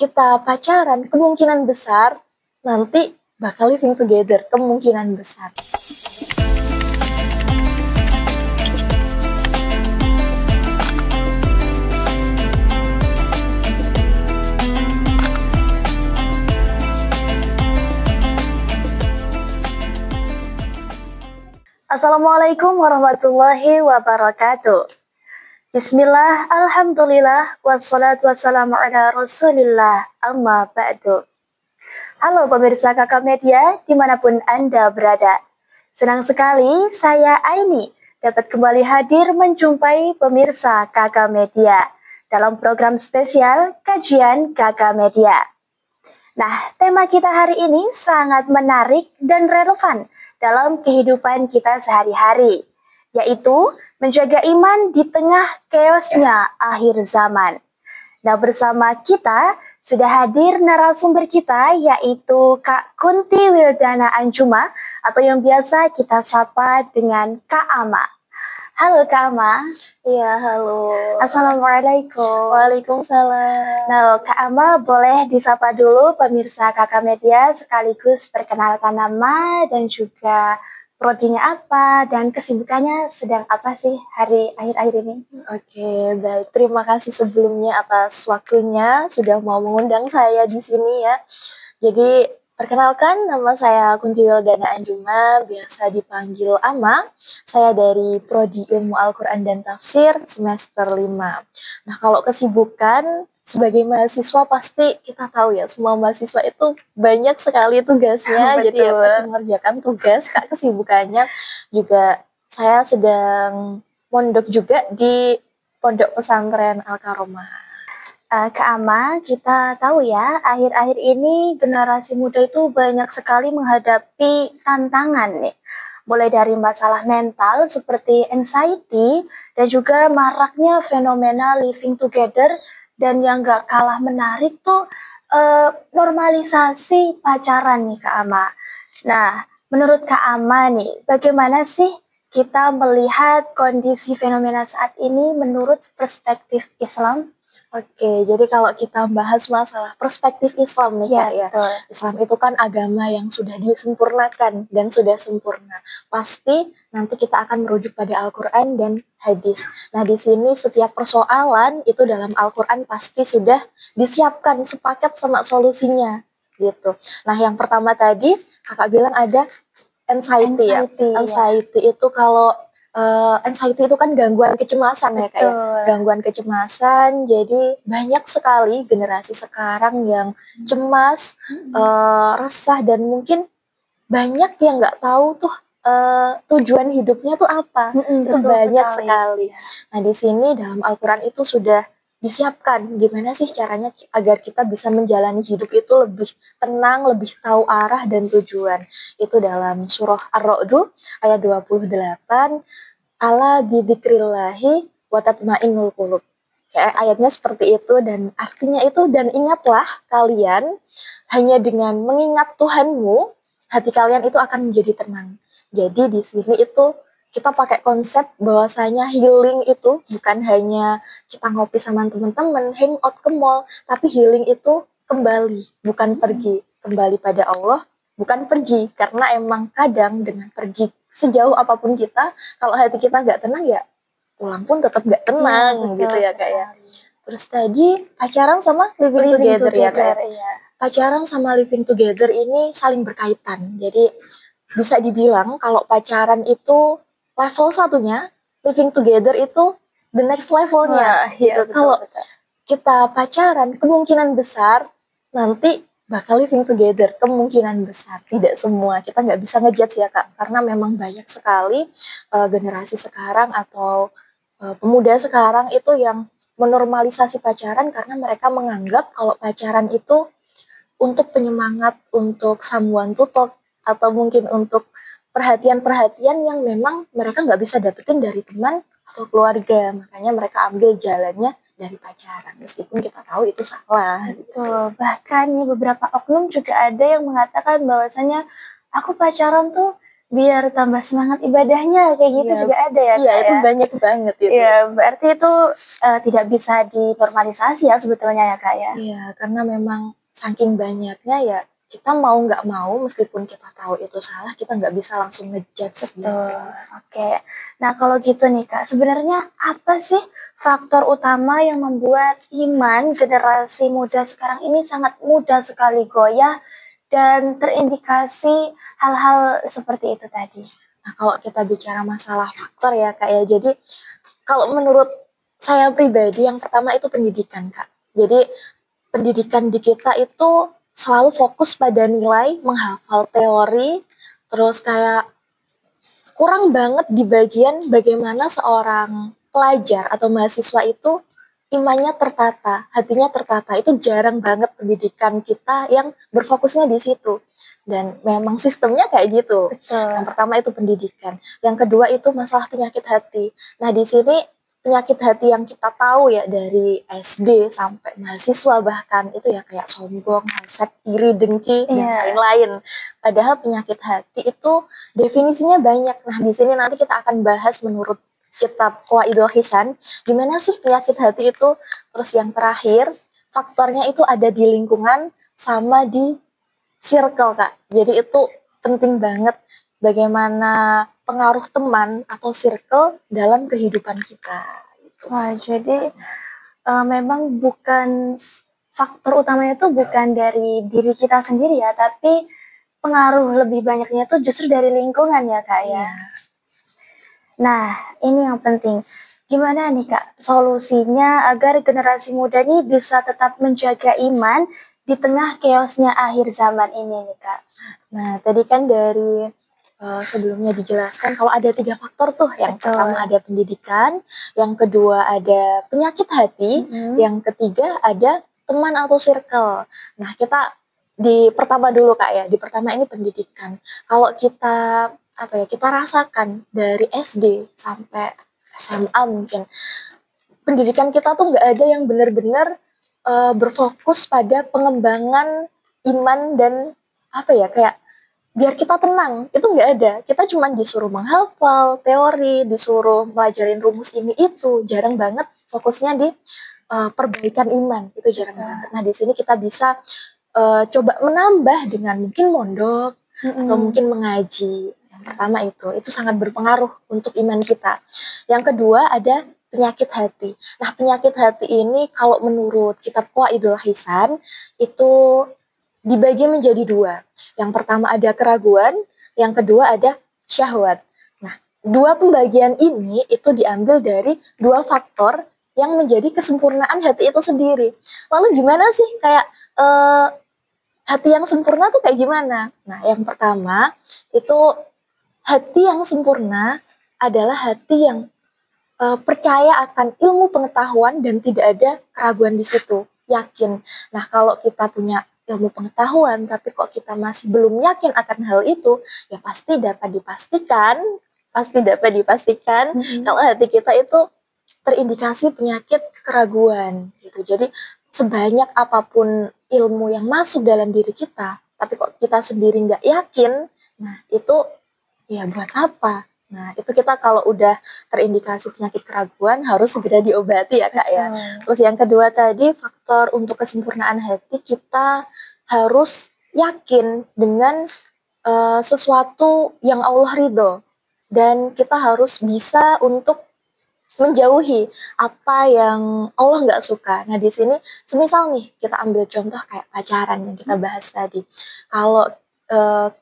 kita pacaran, kemungkinan besar nanti bakal living together, kemungkinan besar. Assalamualaikum warahmatullahi wabarakatuh. Bismillah, alhamdulillah, wassalatu wassalamu ala rasulillah, amma ba'du. Halo pemirsa Kakak Media, dimanapun Anda berada. Senang sekali saya Aini dapat kembali hadir menjumpai pemirsa Kakak Media dalam program spesial Kajian Kakak Media. Nah, tema kita hari ini sangat menarik dan relevan dalam kehidupan kita sehari-hari, yaitu menjaga iman di tengah chaosnya akhir zaman. Nah, bersama kita sudah hadir narasumber kita, yaitu Kak Kunti Wildana Anjuma, atau yang biasa kita sapa dengan Kak Ama. Halo Kak Ama. Iya, halo. Assalamualaikum. Waalaikumsalam. Nah, Kak Ama boleh disapa dulu pemirsa Kakak Media, sekaligus perkenalkan nama dan juga prodinya apa dan kesibukannya sedang apa sih hari akhir-akhir ini? Oke, baik. Terima kasih sebelumnya atas waktunya sudah mau mengundang saya di sini ya. Jadi, perkenalkan, nama saya Kunti Wildana Anjuma, biasa dipanggil Ama. Saya dari Prodi Ilmu Al-Quran dan Tafsir semester 5. Nah, kalau kesibukan sebagai mahasiswa pasti kita tahu ya, semua mahasiswa itu banyak sekali tugasnya. Jadi ya pasti mengerjakan tugas. Kak, kesibukannya juga saya sedang mondok juga di Pondok Pesantren Al-Karomah. Kak Ama, kita tahu ya, akhir-akhir ini generasi muda itu banyak sekali menghadapi tantangan nih. Mulai dari masalah mental seperti anxiety dan juga maraknya fenomena living together, dan yang gak kalah menarik tuh normalisasi pacaran nih Kak Ama. Nah, menurut Kak Ama nih, bagaimana sih kita melihat kondisi fenomena saat ini menurut perspektif Islam? Oke, jadi kalau kita bahas masalah perspektif Islam nih Kak ya, betul. Islam itu kan agama yang sudah disempurnakan dan sudah sempurna. Pasti nanti kita akan merujuk pada Al-Quran dan hadis. Nah, di sini setiap persoalan itu dalam Al-Quran pasti sudah disiapkan sepaket sama solusinya gitu. Nah, yang pertama tadi Kakak bilang ada anxiety ya. Anxiety itu kalau anxiety itu kan gangguan kecemasan ya Kak ya. Gangguan kecemasan, jadi banyak sekali generasi sekarang yang cemas, resah, dan mungkin banyak yang nggak tahu tuh tujuan hidupnya tuh apa. Itu banyak sekali. Nah, di sini dalam Al-Quran itu sudah disiapkan gimana sih caranya agar kita bisa menjalani hidup itu lebih tenang, lebih tahu arah dan tujuan. Itu dalam surah Ar-Ra'd ayat 28, ala bidzikrillahi wa tatmainnul qulub. Kayak ayatnya seperti itu, dan artinya itu, dan ingatlah kalian hanya dengan mengingat Tuhanmu, hati kalian itu akan menjadi tenang. Jadi di sini itu kita pakai konsep bahwasanya healing itu bukan hanya kita ngopi sama teman-teman, hangout ke mall, tapi healing itu kembali, bukan pergi. Kembali pada Allah, bukan pergi. Karena emang kadang dengan pergi sejauh apapun kita, kalau hati kita nggak tenang ya pulang pun tetap nggak tenang gitu ya Kak ya. Terus tadi pacaran sama living together ya Kak ya. Pacaran sama living together ini saling berkaitan. Jadi bisa dibilang kalau pacaran itu level satunya, living together itu the next levelnya gitu. Kalau kita pacaran, kemungkinan besar nanti bakal living together, kemungkinan besar. Tidak semua, kita nggak bisa ngejudge ya Kak, karena memang banyak sekali generasi sekarang atau pemuda sekarang itu yang menormalisasi pacaran karena mereka menganggap kalau pacaran itu untuk penyemangat, untuk someone to talk, atau mungkin untuk perhatian-perhatian yang memang mereka nggak bisa dapetin dari teman atau keluarga. Makanya mereka ambil jalannya dari pacaran, meskipun kita tahu itu salah. Betul. Bahkan nih beberapa oknum juga ada yang mengatakan bahwasanya aku pacaran tuh biar tambah semangat ibadahnya, kayak gitu Iya, juga ada ya iya Kak itu ya? banyak banget itu. Iya, berarti itu tidak bisa dinormalisasi ya sebetulnya ya Kak ya? Iya, karena memang saking banyaknya ya kita mau nggak mau meskipun kita tahu itu salah kita nggak bisa langsung ngejudge Betul, gitu. oke. Nah kalau gitu nih Kak, sebenarnya apa sih faktor utama yang membuat iman generasi muda sekarang ini sangat mudah sekali goyah dan terindikasi hal-hal seperti itu tadi? Nah, kalau kita bicara masalah faktor ya Kak ya, jadi kalau menurut saya pribadi yang pertama itu pendidikan Kak. Jadi pendidikan di kita itu selalu fokus pada nilai, menghafal teori, terus kayak kurang banget di bagian bagaimana seorang pelajar atau mahasiswa itu imannya tertata, hatinya tertata. Itu jarang banget pendidikan kita yang berfokusnya di situ. Dan memang sistemnya kayak gitu. Betul. Yang pertama itu pendidikan. Yang kedua itu masalah penyakit hati. Nah, di sini penyakit hati yang kita tahu ya dari SD sampai mahasiswa bahkan itu ya kayak sombong, hasad, iri, dengki dan Iya. lain-lain. Padahal penyakit hati itu definisinya banyak. Nah, di sini nanti kita akan bahas menurut kitab Qawaidul Hisan, gimana sih penyakit hati itu. Terus yang terakhir, faktornya itu ada di lingkungan sama di circle, Kak. Jadi itu penting banget bagaimana pengaruh teman atau circle dalam kehidupan kita. Gitu. Wah, jadi memang bukan faktor utamanya itu bukan dari diri kita sendiri ya, tapi pengaruh lebih banyaknya itu justru dari lingkungan ya Kak ya. Iya. Nah, ini yang penting. Gimana nih Kak solusinya agar generasi muda ini bisa tetap menjaga iman di tengah chaosnya akhir zaman ini nih Kak? Nah, tadi kan dari sebelumnya dijelaskan kalau ada 3 faktor tuh. Yang Betul. pertama ada pendidikan, yang kedua ada penyakit hati, yang ketiga ada teman atau circle. Nah, kita di pertama dulu Kak ya. Di pertama ini pendidikan. Kalau kita apa ya, kita rasakan dari SD sampai SMA mungkin pendidikan kita tuh nggak ada yang benar-benar berfokus pada pengembangan iman dan apa ya kayak biar kita tenang itu nggak ada, kita cuma disuruh menghafal teori, disuruh pelajarin rumus ini itu, jarang banget fokusnya di perbaikan iman, itu jarang banget. Nah di sini kita bisa coba menambah dengan mungkin mondok atau mungkin mengaji. Yang pertama itu sangat berpengaruh untuk iman kita. Yang kedua ada penyakit hati. Nah penyakit hati ini kalau menurut kitab Qawaidul Hisan itu dibagi menjadi 2. Yang pertama ada keraguan, yang kedua ada syahwat. Nah, 2 pembagian ini itu diambil dari 2 faktor yang menjadi kesempurnaan hati itu sendiri. Lalu gimana sih kayak hati yang sempurna tuh kayak gimana? Nah, yang pertama itu hati yang sempurna adalah hati yang percaya akan ilmu pengetahuan dan tidak ada keraguan di situ, yakin. Nah, kalau kita punya ilmu pengetahuan tapi kok kita masih belum yakin akan hal itu, ya pasti dapat dipastikan kalau hati kita itu terindikasi penyakit keraguan gitu. Jadi sebanyak apapun ilmu yang masuk dalam diri kita, tapi kok kita sendiri nggak yakin, nah itu ya buat apa? Nah, itu kita kalau udah terindikasi penyakit keraguan harus segera diobati ya Kak ya. Terus yang kedua tadi faktor untuk kesempurnaan hati, kita harus yakin dengan sesuatu yang Allah ridho. Dan kita harus bisa untuk menjauhi apa yang Allah nggak suka. Nah di sini semisal nih kita ambil contoh kayak pacaran yang kita bahas tadi. Kalau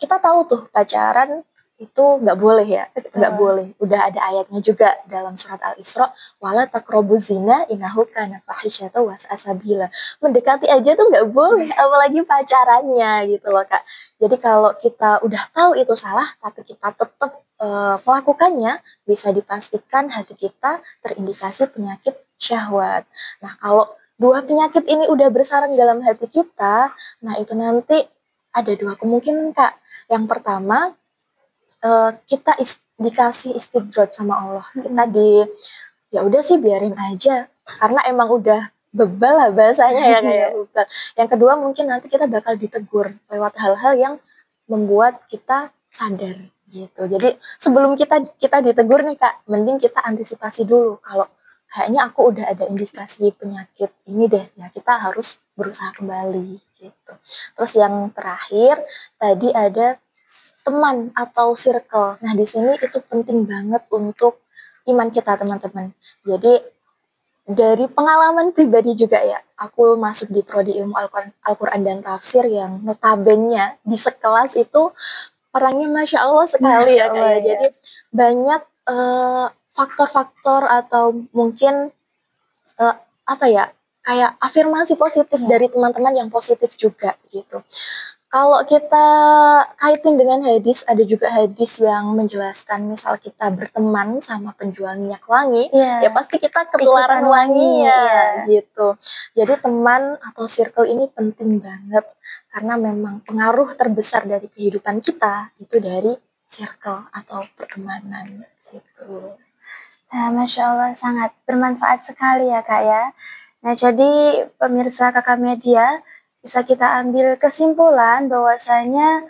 kita tahu tuh pacaran itu nggak boleh ya, nggak boleh. Udah ada ayatnya juga dalam surat Al-Isra, wala taqrabuz zina innahu kana fahisyatan wa sabila. Mendekati aja tuh nggak boleh, apalagi pacarannya gitu loh Kak. Jadi kalau kita udah tahu itu salah, tapi kita tetap melakukannya, bisa dipastikan hati kita terindikasi penyakit syahwat. Nah, kalau 2 penyakit ini udah bersarang dalam hati kita, nah itu nanti ada 2 kemungkinan Kak. Yang pertama, kita dikasih istidrat sama Allah. Kita ya udah sih biarin aja, karena emang udah bebal lah bahasanya ya kayak bebal. Yang kedua mungkin nanti kita bakal ditegur lewat hal-hal yang membuat kita sadar gitu. Jadi sebelum kita ditegur nih Kak, mending kita antisipasi dulu kalau kayaknya aku udah ada indikasi penyakit ini deh, ya kita harus berusaha kembali gitu. Terus yang terakhir tadi ada teman atau circle. Nah, di sini itu penting banget untuk iman kita, teman-teman. Jadi dari pengalaman pribadi juga ya, aku masuk di prodi ilmu Al-Quran dan Tafsir yang notabene di sekelas itu orangnya Masya Allah sekali Masya ya Kak Allah ya. ya. Jadi banyak faktor-faktor atau mungkin eh, apa ya, kayak afirmasi positif Ya. dari teman-teman yang positif juga gitu. Kalau kita kaitin dengan hadis, ada juga hadis yang menjelaskan misal kita berteman sama penjual minyak wangi, ya Ya, pasti kita ketularan ikutan wangi, wanginya ya. gitu. Jadi teman atau circle ini penting banget karena memang pengaruh terbesar dari kehidupan kita itu dari circle atau pertemanan gitu. Nah, Masya Allah sangat bermanfaat sekali ya Kak ya. Nah, jadi pemirsa Kakak Media, bisa kita ambil kesimpulan bahwasanya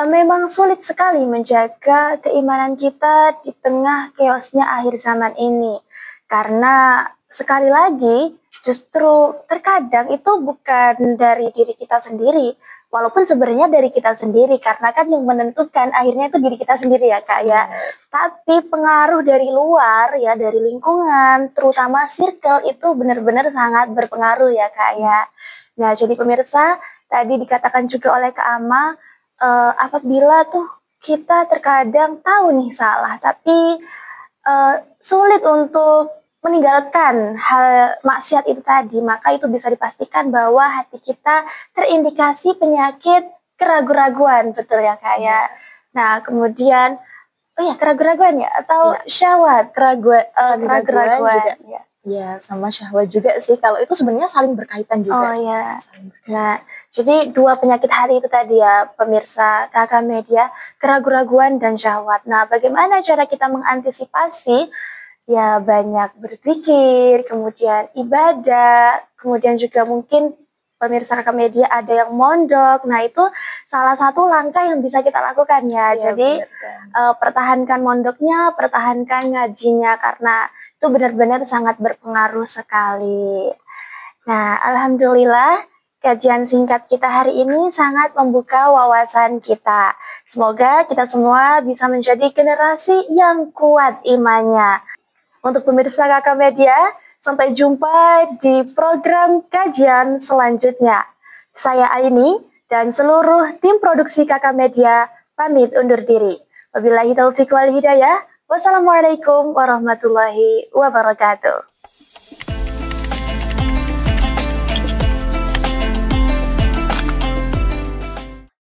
memang sulit sekali menjaga keimanan kita di tengah chaosnya akhir zaman ini. Karena sekali lagi, justru terkadang itu bukan dari diri kita sendiri, walaupun sebenarnya dari kita sendiri, karena kan yang menentukan akhirnya itu diri kita sendiri ya Kak ya. Tapi pengaruh dari luar ya, dari lingkungan, terutama circle itu benar-benar sangat berpengaruh ya Kak ya. Nah, jadi pemirsa, tadi dikatakan juga oleh Kak Ama, apabila tuh kita terkadang tahu nih salah, tapi sulit untuk meninggalkan hal maksiat itu tadi, maka itu bisa dipastikan bahwa hati kita terindikasi penyakit keraguan-raguan, betul ya Kak ya. Nah, kemudian, oh ya keraguan-raguan ya, atau Ya. syahwat, Keraguan juga ya. ya sama syahwat juga sih. Kalau itu sebenarnya saling berkaitan juga Oh sih. ya. Saling berkaitan. Nah, jadi dua penyakit hati itu tadi ya, pemirsa Kakak Media, keraguan-raguan dan syahwat. Nah, bagaimana cara kita mengantisipasi? Ya, banyak berpikir, kemudian ibadah, kemudian juga mungkin pemirsa Kakak Media ada yang mondok. Nah, itu salah satu langkah yang bisa kita lakukan ya. Iya, Jadi, benar. pertahankan mondoknya, pertahankan ngajinya, karena itu benar-benar sangat berpengaruh sekali. Nah, alhamdulillah kajian singkat kita hari ini sangat membuka wawasan kita. Semoga kita semua bisa menjadi generasi yang kuat imannya. Untuk pemirsa Kakak Media, sampai jumpa di program kajian selanjutnya. Saya Aini dan seluruh tim produksi Kakak Media pamit undur diri. Wabillahi taufiq wal hidayah. Wassalamualaikum warahmatullahi wabarakatuh.